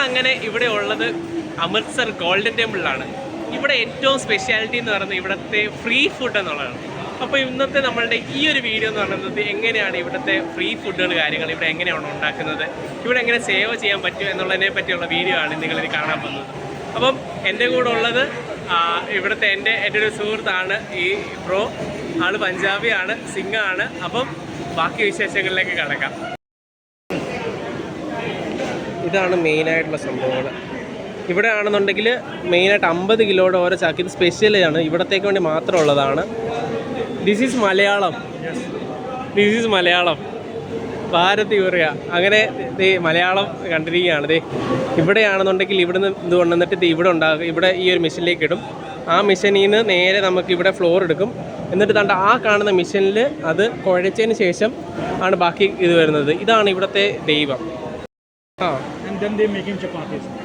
നമ്മളങ്ങനെ ഇവിടെ ഉള്ളത് അമൃത്സർ ഗോൾഡൻ ടെമ്പിളിലാണ്. ഇവിടെ ഏറ്റവും സ്പെഷ്യാലിറ്റി എന്ന് പറയുന്നത് ഇവിടുത്തെ ഫ്രീ ഫുഡ് എന്നുള്ളതാണ്. അപ്പോൾ ഇന്നത്തെ നമ്മളുടെ ഈ ഒരു വീഡിയോ എന്ന് പറയുന്നത് എങ്ങനെയാണ് ഇവിടുത്തെ ഫ്രീ ഫുഡുകൾ കാര്യങ്ങൾ ഇവിടെ എങ്ങനെയാണ് ഉണ്ടാക്കുന്നത്, ഇവിടെ എങ്ങനെ സേവ് ചെയ്യാൻ പറ്റും എന്നുള്ളതിനെ പറ്റിയുള്ള വീഡിയോ ആണ് നിങ്ങളിത് കാണാൻ പോകുന്നത്. അപ്പം എൻ്റെ കൂടെ ഉള്ളത് ഇവിടുത്തെ എൻ്റെ ഒരു സുഹൃത്താണ് ഈ ബ്രോ. ആൾ പഞ്ചാബിയാണ്, സിംഗാണ്. അപ്പം ബാക്കി വിശേഷങ്ങളിലേക്ക് കടക്കാം. ഇതാണ് മെയിനായിട്ടുള്ള സംഭവങ്ങൾ. ഇവിടെ ആണെന്നുണ്ടെങ്കിൽ മെയിനായിട്ട് 50 കിലോയുടെ ഓരോ ചാക്ക്. ഇത് സ്പെഷ്യലാണ്, ഇവിടത്തേക്ക് വേണ്ടി മാത്രമുള്ളതാണ്. This is Malayalam Bharat urea. അങ്ങനെ മലയാളം കണ്ടിരിക്കുകയാണ്. ഇവിടെയാണെന്നുണ്ടെങ്കിൽ ഇവിടുന്ന് ഇത് കൊണ്ടുവന്നിട്ട് ഇവിടെ ഉണ്ടാകും. ഇവിടെ ഈ ഒരു മെഷീനിലേക്ക് ഇടും. ആ മെഷീനിൽ നിന്ന് നേരെ നമുക്ക് ഇവിടെ ഫ്ലോർ എടുക്കും. എന്നിട്ട് തണ്ട ആ കാണുന്ന മെഷീനിൽ അത് കുഴച്ചതിന് ശേഷം ആണ് ബാക്കി ഇത് വരുന്നത്. ഇതാണ് ഇവിടുത്തെ ദൈവം.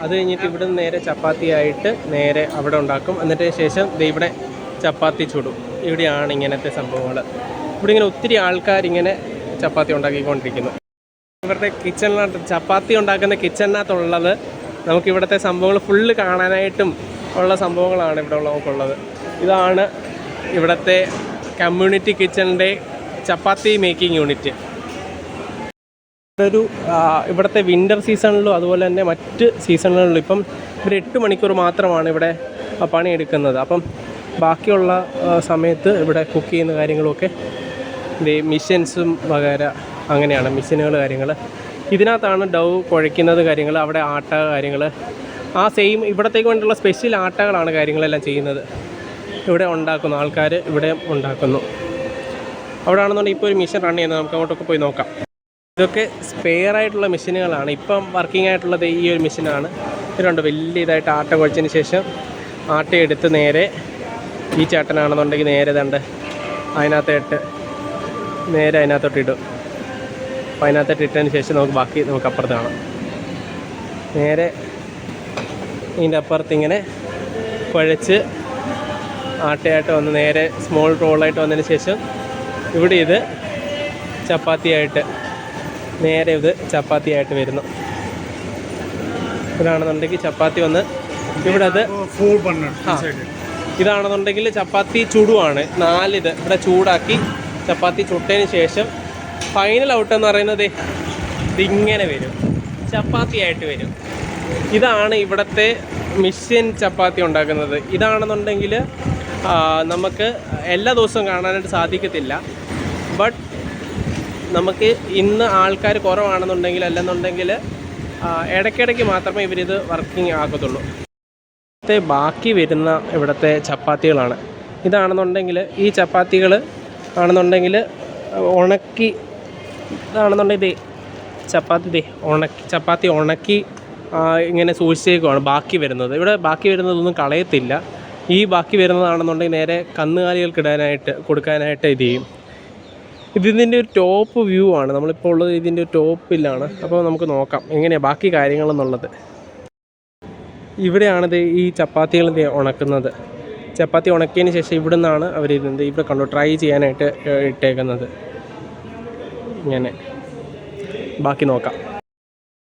അത് കഴിഞ്ഞിട്ട് ഇവിടെ നേരെ ചപ്പാത്തി ആയിട്ട് നേരെ അവിടെ ഉണ്ടാക്കും. എന്നിട്ട് ശേഷം ഇവിടെ ചപ്പാത്തി ചുടും. ഇവിടെയാണ് ഇങ്ങനത്തെ സംഭവങ്ങൾ. ഇവിടെ ഇങ്ങനെ ഒത്തിരി ആൾക്കാരിങ്ങനെ ചപ്പാത്തി ഉണ്ടാക്കിക്കൊണ്ടിരിക്കുന്നു. ഇവരുടെ കിച്ചണിനകത്ത് ചപ്പാത്തി ഉണ്ടാക്കുന്ന കിച്ചണിനകത്തുള്ളത് നമുക്ക് ഇവിടുത്തെ സംഭവങ്ങൾ ഫുള്ള് കാണാനായിട്ടും ഉള്ള സംഭവങ്ങളാണ് ഇവിടെ നമുക്കുള്ളത്. ഇതാണ് ഇവിടുത്തെ കമ്മ്യൂണിറ്റി കിച്ചണിൻ്റെ ചപ്പാത്തി മേക്കിംഗ് യൂണിറ്റ്. ഇവിടുത്തെ വിൻ്റർ സീസണിലും അതുപോലെ തന്നെ മറ്റ് സീസണുകളിലും ഇപ്പം ഒരു 8 മണിക്കൂർ മാത്രമാണ് ഇവിടെ പണിയെടുക്കുന്നത്. അപ്പം ബാക്കിയുള്ള സമയത്ത് ഇവിടെ കുക്ക് ചെയ്യുന്ന കാര്യങ്ങളുമൊക്കെ മിഷൻസും വകേര അങ്ങനെയാണ് മിഷനുകൾ കാര്യങ്ങൾ. ഇതിനകത്താണ് ഡൗ കുഴയ്ക്കുന്നത് കാര്യങ്ങൾ, അവിടെ ആട്ട കാര്യങ്ങൾ, ആ സെയിം ഇവിടത്തേക്ക് വേണ്ടിയുള്ള സ്പെഷ്യൽ ആട്ടകളാണ് കാര്യങ്ങളെല്ലാം ചെയ്യുന്നത്. ഇവിടെ ഉണ്ടാക്കുന്നു ആൾക്കാർ, ഇവിടെ ഉണ്ടാക്കുന്നു. അവിടെ ആണെന്നുണ്ടെങ്കിൽ ഇപ്പോൾ ഒരു മിഷൻ റൺ ചെയ്യുന്നത്, നമുക്ക് അങ്ങോട്ടൊക്കെ പോയി നോക്കാം. ഇതൊക്കെ സ്പെയർ ആയിട്ടുള്ള മെഷീനുകളാണ്. ഇപ്പം വർക്കിംഗ് ആയിട്ടുള്ളത് ഈ ഒരു മെഷീനാണ്. ഇതിലുണ്ട് വലിയ ഇതായിട്ട് ആട്ട കുഴച്ചതിന് ശേഷം ആട്ടയെടുത്ത് നേരെ ഈ ചേട്ടനാണെന്നുണ്ടെങ്കിൽ നേരെ ദണ്ട് അതിനകത്തോട്ട് നേരെ അതിനകത്തോട്ട് ഇടും. അപ്പോൾ അതിനകത്തോട്ട് ഇട്ടതിന് ശേഷം നമുക്ക് അപ്പുറത്ത് കാണാം. നേരെ ഇതിൻ്റെ അപ്പുറത്ത് ഇങ്ങനെ കുഴച്ച് ആട്ടയായിട്ട് വന്ന് നേരെ സ്മോൾ റോളായിട്ട് വന്നതിന് ശേഷം ഇവിടെ ഇത് ചപ്പാത്തിയായിട്ട് നേരെ ഇത് ചപ്പാത്തിയായിട്ട് വരുന്നു. ഇതാണെന്നുണ്ടെങ്കിൽ ചപ്പാത്തി വന്ന് ഇവിടെ അത് ഇതാണെന്നുണ്ടെങ്കിൽ ചപ്പാത്തി ചുടുവാണ്. 4 ഇവിടെ ചൂടാക്കി ചപ്പാത്തി ചുട്ടതിന് ശേഷം ഫൈനൽ ഔട്ട് എന്ന് പറയുന്നത് ഇതിങ്ങനെ വരും, ചപ്പാത്തിയായിട്ട് വരും. ഇതാണ് ഇവിടുത്തെ മിഷ്യൻ ചപ്പാത്തി ഉണ്ടാക്കുന്നത്. ഇതാണെന്നുണ്ടെങ്കിൽ നമുക്ക് എല്ലാ ദിവസവും കാണാനായിട്ട് സാധിക്കത്തില്ല. ബട്ട് നമുക്ക് ഇന്ന് ആൾക്കാർ കുറവാണെന്നുണ്ടെങ്കിൽ അല്ലെന്നുണ്ടെങ്കിൽ ഇടയ്ക്കിടയ്ക്ക് മാത്രമേ ഇവരിത് വർക്കിംഗ് ആക്കത്തുള്ളൂ. ബാക്കി വരുന്ന ഇവിടുത്തെ ചപ്പാത്തികളാണ്. ഇതാണെന്നുണ്ടെങ്കിൽ ഈ ചപ്പാത്തികൾ ആണെന്നുണ്ടെങ്കിൽ ഉണക്കി ഇതാണെന്നുണ്ടെങ്കിൽ ചപ്പാത്തി ഉണക്കി ഇങ്ങനെ സൂക്ഷിച്ചേക്കുവാണ് ബാക്കി വരുന്നത്. ഇവിടെ ബാക്കി വരുന്നതൊന്നും കളയത്തില്ല. ഈ ബാക്കി വരുന്നതാണെന്നുണ്ടെങ്കിൽ നേരെ കന്നുകാലികൾക്ക് കൊടുക്കാനായിട്ട് ഇത് ചെയ്യും. ഇതിൻ്റെ ഒരു ടോപ്പ് വ്യൂ ആണ്. നമ്മളിപ്പോൾ ഉള്ളത് ഇതിൻ്റെ ടോപ്പിലാണ്. അപ്പോൾ നമുക്ക് നോക്കാം എങ്ങനെയാണ് ബാക്കി കാര്യങ്ങളെന്നുള്ളത്. ഇവിടെയാണിത് ഈ ചപ്പാത്തികൾ ഉണക്കുന്നത്. ചപ്പാത്തി ഉണക്കിയതിന് ശേഷം ഇവിടെ നിന്നാണ് അവരിരുന്നത്. ഇവിടെ കണ്ടു ട്രൈ ചെയ്യാനായിട്ട് ഇട്ടേക്കുന്നത്. ഇങ്ങനെ ബാക്കി നോക്കാം.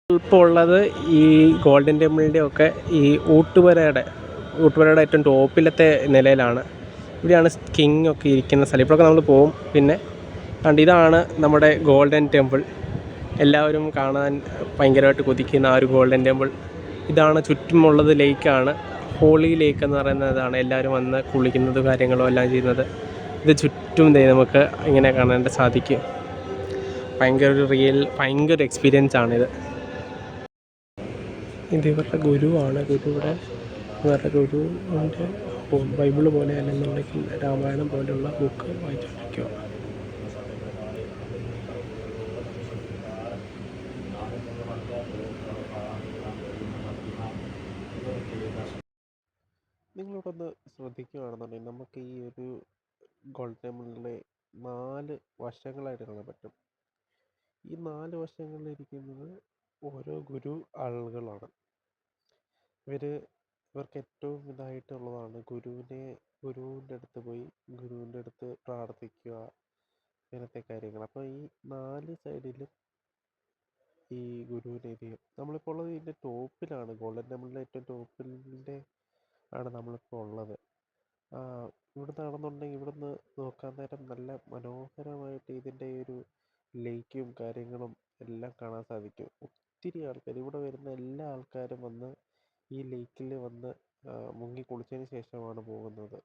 ഇപ്പോൾ ഉള്ളത് ഈ ഗോൾഡൻ ടെമ്പിളിൻ്റെ ഒക്കെ ഈ ഊട്ടുപുരയുടെ ഏറ്റവും ടോപ്പിലത്തെ നിലയിലാണ്. ഇവിടെയാണ് കിങ് ഒക്കെ ഇരിക്കുന്ന സ്ഥലം. ഇപ്പോഴൊക്കെ നമ്മൾ പോകും. പിന്നെ ഇതാണ് നമ്മുടെ ഗോൾഡൻ ടെമ്പിൾ. എല്ലാവരും കാണാൻ ഭയങ്കരമായിട്ട് കൊതിക്കുന്ന ആ ഒരു ഗോൾഡൻ ടെമ്പിൾ. ഇതാണ് ചുറ്റുമുള്ളത് ലേക്കാണ്. ഹോളി ലേക്ക് എന്ന് പറയുന്നതാണ്. എല്ലാവരും വന്ന് കുളിക്കുന്നത് കാര്യങ്ങളും എല്ലാം ചെയ്യുന്നത്. ഇത് ചുറ്റും നമുക്ക് ഇങ്ങനെ കാണാനായിട്ട് സാധിക്കും. ഭയങ്കര എക്സ്പീരിയൻസ് ആണിത്. ഇത് ഇവരുടെ ഗുരുവാണ്. ഇവരുടെ ഗുരുവിൻ്റെ ബൈബിള് പോലെ അല്ലെന്നുണ്ടെങ്കിൽ രാമായണം പോലെയുള്ള ബുക്ക് വായിച്ചുകൊണ്ടിരിക്കുക. നിങ്ങളോടൊന്ന് ശ്രദ്ധിക്കുകയാണെന്നുണ്ടെങ്കിൽ നമുക്ക് ഈ ഒരു ഗോൾഡൻ ടെമ്പിളിലെ 4 വശങ്ങളായിട്ട് കാണാൻ പറ്റും. ഈ 4 വശങ്ങളിലിരിക്കുന്നത് ഓരോ ആളുകളാണ്. ഇവർക്ക് ഏറ്റവും ഇതായിട്ടുള്ളതാണ് ഗുരുവിൻ്റെ അടുത്ത് പോയി ഗുരുവിൻ്റെ അടുത്ത് പ്രാർത്ഥിക്കുക, ഇങ്ങനത്തെ കാര്യങ്ങൾ. അപ്പോൾ ഈ 4 സൈഡിലും ഈ ഗുരുവിനെ ഇത് ചെയ്യും. നമ്മളിപ്പോൾ ഉള്ളത് ഇതിൻ്റെ ടോപ്പിലാണ്, ഗോൾഡൻ ടെമ്പിളിൻ്റെ ഏറ്റവും ടോപ്പിൻ്റെ ആണ് നമ്മളിപ്പോൾ ഉള്ളത്. ഇവിടെ നിന്നാണെന്നുണ്ടെങ്കിൽ ഇവിടുന്ന് നോക്കാൻ നേരം നല്ല മനോഹരമായിട്ട് ഇതിൻ്റെ ഒരു ലേക്കും കാര്യങ്ങളും എല്ലാം കാണാൻ സാധിക്കും. ഒത്തിരി ആൾക്കാർ ഇവിടെ വരുന്ന എല്ലാ ആൾക്കാരും വന്ന് ഈ ലേക്കിൽ വന്ന് മുങ്ങി കുളിച്ചതിന് ശേഷമാണ് പോകുന്നത്.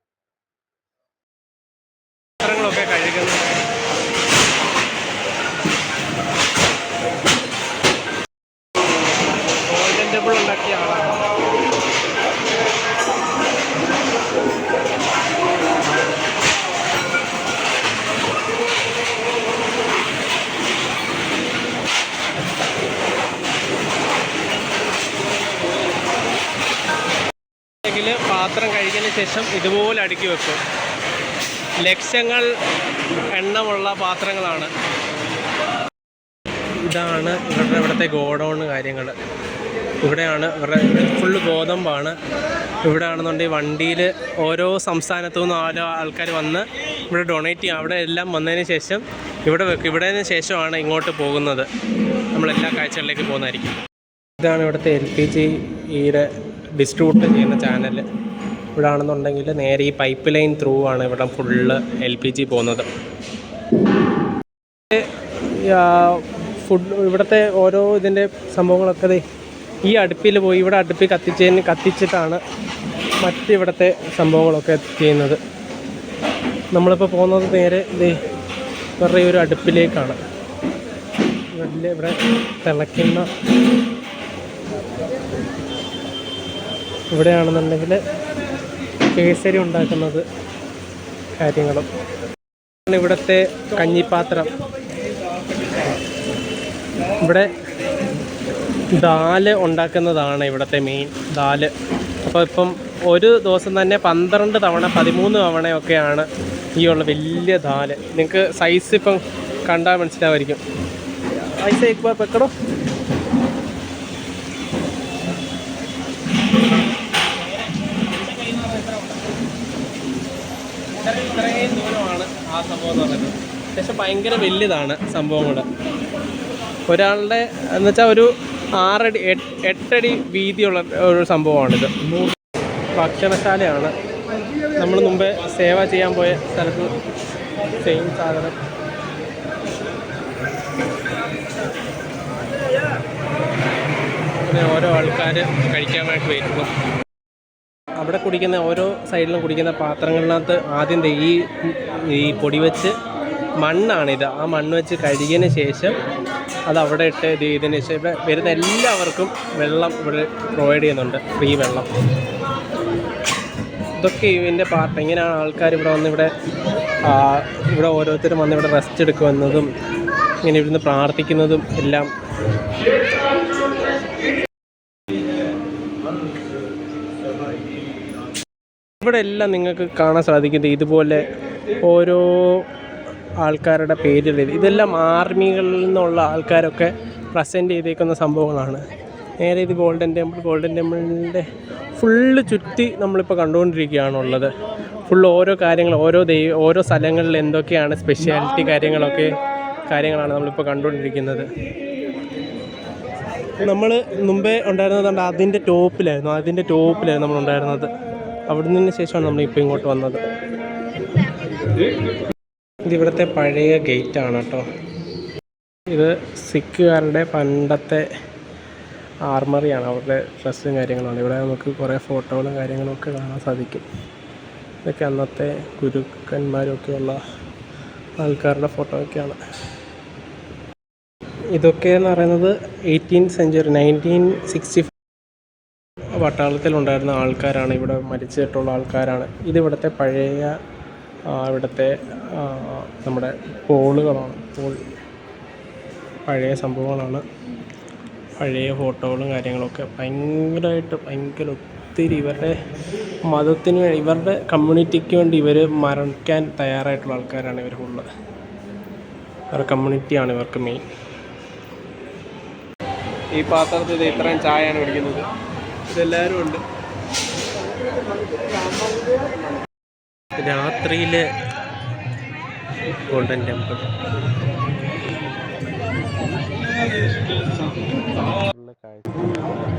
പാത്രങ്ങളൊക്കെ കഴുകുന്നത് ഗോൾഡൻ ടെമ്പിൾ ഉണ്ടാക്കിയ ആളാണ്. പാത്രം കഴുകിയതിന് ശേഷം ഇതുപോലെ അടുക്കി വെക്കും. ലക്ഷങ്ങൾ എണ്ണമുള്ള പാത്രങ്ങളാണ്. ഇതാണ് ഇവിടുത്തെ ഗോഡൗൺ കാര്യങ്ങൾ. ഇവിടെയാണ് ഇവരുടെ ഫുള്ള് ഗോതമ്പാണ്. ഇവിടെ ആണെന്നുണ്ടെങ്കിൽ വണ്ടിയിൽ ഓരോ സംസ്ഥാനത്തു നിന്നും ഓരോ ആൾക്കാർ വന്ന് ഇവിടെ ഡൊണേറ്റ് ചെയ്യും. അവിടെ എല്ലാം വന്നതിന് ശേഷം ഇവിടെ വെക്കും. ഇവിടെ ശേഷമാണ് ഇങ്ങോട്ട് പോകുന്നത്. നമ്മളെല്ലാ കാഴ്ചകളിലേക്ക് പോകുന്നതായിരിക്കും. ഇതാണ് ഇവിടുത്തെ LPGയുടെ ഡിസ്ട്രിബ്യൂട്ട് ചെയ്യുന്ന ചാനൽ. ഇവിടെ ആണെന്നുണ്ടെങ്കിൽ നേരെ ഈ പൈപ്പ് ലൈൻ ത്രൂ ആണ് ഇവിടെ ഫുള്ള് LPG പോകുന്നത്. ഇവിടുത്തെ ഓരോ ഇതിൻ്റെ സംഭവങ്ങളൊക്കെ ഈ അടുപ്പിൽ പോയി ഇവിടെ അടുപ്പിൽ കത്തിച്ചിട്ടാണ് മറ്റിവിടുത്തെ സംഭവങ്ങളൊക്കെ ചെയ്യുന്നത്. നമ്മളിപ്പോൾ പോകുന്നത് നേരെ വേറെ ഒരു അടുപ്പിലേക്കാണ്. ഇവിടെ തിളയ്ക്കുന്ന ഇവിടെയാണെന്നുണ്ടെങ്കിൽ കേസരി ഉണ്ടാക്കുന്നത് കാര്യങ്ങളും. ഇവിടുത്തെ കഞ്ഞിപ്പാത്രം. ഇവിടെ ദാല് ഉണ്ടാക്കുന്നതാണ് ഇവിടുത്തെ മെയിൻ ദാല്. അപ്പോൾ ഇപ്പം ഒരു ദിവസം തന്നെ 12 തവണ 13 തവണയൊക്കെയാണ് ഈ ഉള്ള വലിയ ദാല്. നിങ്ങൾക്ക് സൈസ് ഇപ്പം കണ്ടാൽ മനസ്സിലാവായിരിക്കും. ഐസ एक बार पकड़ो. ഇത്രയും ദൂരമാണ് ആ സംഭവം എന്ന് പറയുന്നത്. പക്ഷെ ഭയങ്കര വലുതാണ് സംഭവങ്ങൾ. ഒരാളുടെ എന്ന് വെച്ചാൽ ഒരു 6 അടി 8 അടി വീതിയുള്ള ഒരു സംഭവമാണിത്. ഭക്ഷണശാലയാണ്. നമ്മൾ മുമ്പേ സേവ ചെയ്യാൻ പോയ സ്ഥലത്ത് സെയിം സാധനം. അങ്ങനെ ഓരോ ആൾക്കാർ കഴിക്കാൻ വേണ്ടി വരുന്നു. അവിടെ കുടിക്കുന്ന ഓരോ സൈഡിലും കുടിക്കുന്ന പാത്രങ്ങളിനകത്ത് ആദ്യം ഈ പൊടി വെച്ച് മണ്ണാണിത്. ആ മണ്ണ് വെച്ച് കഴുകിയതിന് ശേഷം അത് അവിടെ ഇട്ട് ഇതിന് ശേഷം ഇവിടെ വരുന്ന എല്ലാവർക്കും വെള്ളം ഇവിടെ പ്രൊവൈഡ് ചെയ്യുന്നുണ്ട്, ഫ്രീ വെള്ളം. ഇതൊക്കെ ഇതിൻ്റെ പാർട്ട്. ഇങ്ങനെയാണ് ആൾക്കാർ ഇവിടെ വന്ന് ഇവിടെ ഓരോരുത്തരും വന്ന് ഇവിടെ റെസ്റ്റ് എടുക്കുന്നതും ഇങ്ങനെ ഇരുന്ന് പ്രാർത്ഥിക്കുന്നതും എല്ലാം. ഇവിടെ എല്ലാം നിങ്ങൾക്ക് കാണാൻ സാധിക്കുന്നത് ഇതുപോലെ ഓരോ ആൾക്കാരുടെ പേരിൽ ഇതെല്ലാം ആർമികളിൽ നിന്നുള്ള ആൾക്കാരൊക്കെ പ്രസൻറ്റ് ചെയ്തേക്കുന്ന സംഭവങ്ങളാണ്. നേരെ ഇത് ഗോൾഡൻ ടെമ്പിളിൻ്റെ ഫുള്ള് ചുറ്റി നമ്മളിപ്പോൾ കണ്ടുകൊണ്ടിരിക്കുകയാണുള്ളത്. ഫുള്ള് ഓരോ കാര്യങ്ങൾ ഓരോ സ്ഥലങ്ങളിൽ എന്തൊക്കെയാണ് സ്പെഷ്യാലിറ്റി കാര്യങ്ങളാണ് നമ്മളിപ്പോൾ കണ്ടുകൊണ്ടിരിക്കുന്നത്. നമ്മൾ മുമ്പേ ഉണ്ടായിരുന്നത് അതിൻ്റെ ടോപ്പിലായിരുന്നു നമ്മളുണ്ടായിരുന്നത്. അവിടെ നിന്ന് ശേഷമാണ് നമ്മളിപ്പോൾ ഇങ്ങോട്ട് വന്നത്. ഇതിവിടുത്തെ പഴയ ഗേറ്റാണ് കേട്ടോ. ഇത് സിഖുകാരുടെ പണ്ടത്തെ ആർമറിയാണ്. അവരുടെ ഡ്രസ്സും കാര്യങ്ങളാണ്. ഇവിടെ നമുക്ക് കുറേ ഫോട്ടോകളും കാര്യങ്ങളൊക്കെ കാണാൻ സാധിക്കും. ഇതൊക്കെ അന്നത്തെ ഗുരുക്കന്മാരൊക്കെയുള്ള ആൾക്കാരുടെ ഫോട്ടോയൊക്കെയാണ്. ഇതൊക്കെയെന്ന് പറയുന്നത് 18th century 1965 പട്ടാളത്തിലുണ്ടായിരുന്ന ആൾക്കാരാണ്. ഇവിടെ മരിച്ചിട്ടുള്ള ആൾക്കാരാണ്. ഇതിവിടുത്തെ പഴയ ഇവിടുത്തെ നമ്മുടെ പോളുകളാണ്. പഴയ സംഭവങ്ങളാണ്. പഴയ ഫോട്ടോകളും കാര്യങ്ങളൊക്കെ ഭയങ്കര ഒത്തിരി ഇവരുടെ മതത്തിന് ഇവരുടെ കമ്മ്യൂണിറ്റിക്ക് വേണ്ടി ഇവർ മരിക്കാൻ തയ്യാറായിട്ടുള്ള ആൾക്കാരാണ് ഇവർ ഫുള്ള്. അവരുടെ കമ്മ്യൂണിറ്റിയാണ് ഇവർക്ക് മെയിൻ. ഈ പാത്രത്തിൽ ഇത്രയും ചായയാണ് കുടിക്കുന്നത്. ഇതെല്ലാവരും ഉണ്ട്. രാത്രിയിലെ ഗോൾഡൻ ടെമ്പിൾ. ഉള്ള കാഴ്ചകളാണ്.